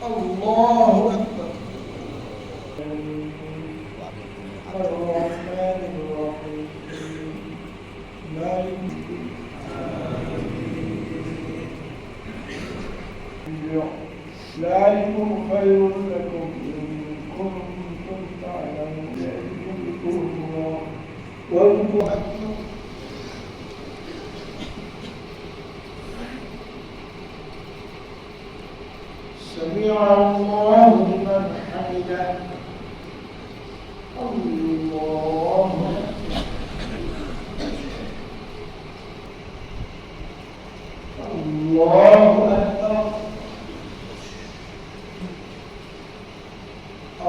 الله أكبر. الرحمن الرحيم مالك ذلكم خير لكم إن كنتم تعلمون يذكركم الله واذكروا أكبر. سمع الله لمن حمده. الله الله أكبر.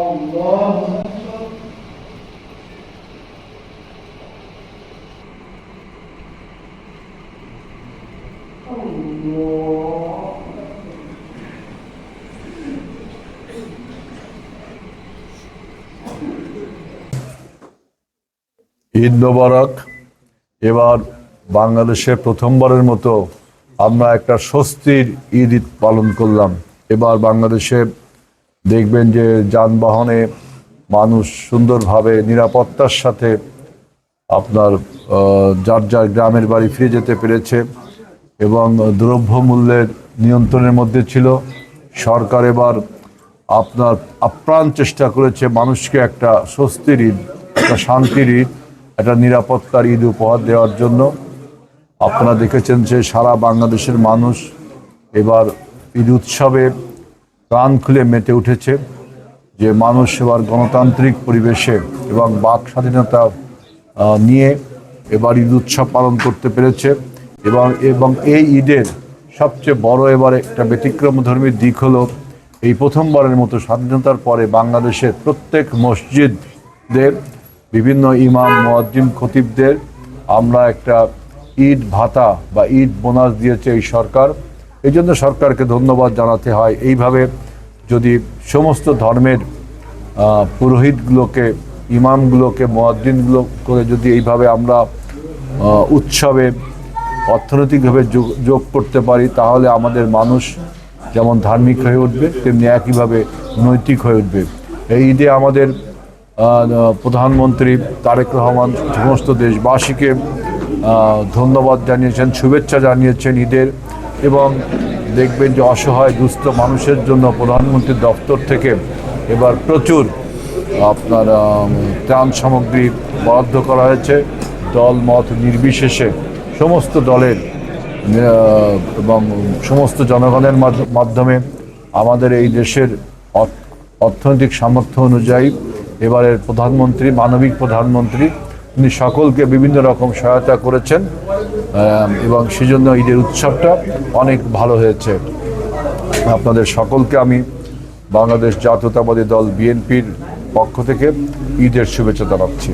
الله أكبر. الله ঈদ মোবারক। এবার বাংলাদেশে প্রথমবারের মতো আমরা একটা স্বস্তির ঈদ পালন করলাম। এবার বাংলাদেশে দেখবেন যে যানবাহনে মানুষ সুন্দরভাবে নিরাপত্তার সাথে আপনার যার যার গ্রামের বাড়ি ফিরে যেতে পেরেছে এবং দ্রব্যমূল্যের নিয়ন্ত্রণের মধ্যে ছিল। সরকার এবার আপনার আপ্রাণ চেষ্টা করেছে মানুষকে একটা স্বস্তির ঈদ, একটা শান্তির ঈদ, একটা নিরাপত্তার ঈদ উপহার দেওয়ার জন্য। আপনারা দেখেছেন যে সারা বাংলাদেশের মানুষ এবার ঈদ উৎসবে প্রাণ খুলে মেতে উঠেছে, যে মানুষ এবার গণতান্ত্রিক পরিবেশে এবং বাক স্বাধীনতা নিয়ে এবার ঈদ উৎসব পালন করতে পেরেছে। এবং এই ঈদের সবচেয়ে বড় এবার একটা ব্যতিক্রমধর্মী দিক হলো এই প্রথমবারের মতো স্বাধীনতার পরে বাংলাদেশের প্রত্যেক মসজিদদের বিভিন্ন ইমাম, মুয়াজ্জিন, খতিবদের আমরা একটা ঈদ ভাতা বা ঈদ বোনাস দিয়েছে এই সরকার। এই জন্য সরকারকে ধন্যবাদ জানাতে হয়। এইভাবে যদি সমস্ত ধর্মের পুরোহিতগুলোকে, ইমামগুলোকে, মুয়াজ্জিনগুলো করে যদি এইভাবে আমরা উৎসবে অর্থনৈতিকভাবে যোগ করতে পারি, তাহলে আমাদের মানুষ যেমন ধার্মিক হয়ে উঠবে, তেমনি একইভাবে নৈতিক হয়ে উঠবে। এই ঈদে আমাদের প্রধানমন্ত্রী তারেক রহমান সমস্ত দেশবাসীকে ধন্যবাদ জানিয়েছেন, শুভেচ্ছা জানিয়েছেন ঈদের। এবং দেখবেন যে অসহায় দুস্থ মানুষের জন্য প্রধানমন্ত্রীর দপ্তর থেকে এবার প্রচুর আপনার ত্রাণ সামগ্রী বরাদ্দ করা হয়েছে। দল মত নির্বিশেষে সমস্ত দলের এবং সমস্ত জনগণের মাধ্যমে আমাদের এই দেশের অর্থনৈতিক সামর্থ্য অনুযায়ী এবারের প্রধানমন্ত্রী, মানবিক প্রধানমন্ত্রী, তিনি সকলকে বিভিন্ন রকম সহায়তা করেছেন এবং সেজন্য ঈদের উৎসবটা অনেক ভালো হয়েছে। আপনাদের সকলকে আমি বাংলাদেশ জাতীয়তাবাদী দল বিএনপির পক্ষ থেকে ঈদের শুভেচ্ছা জানাচ্ছি।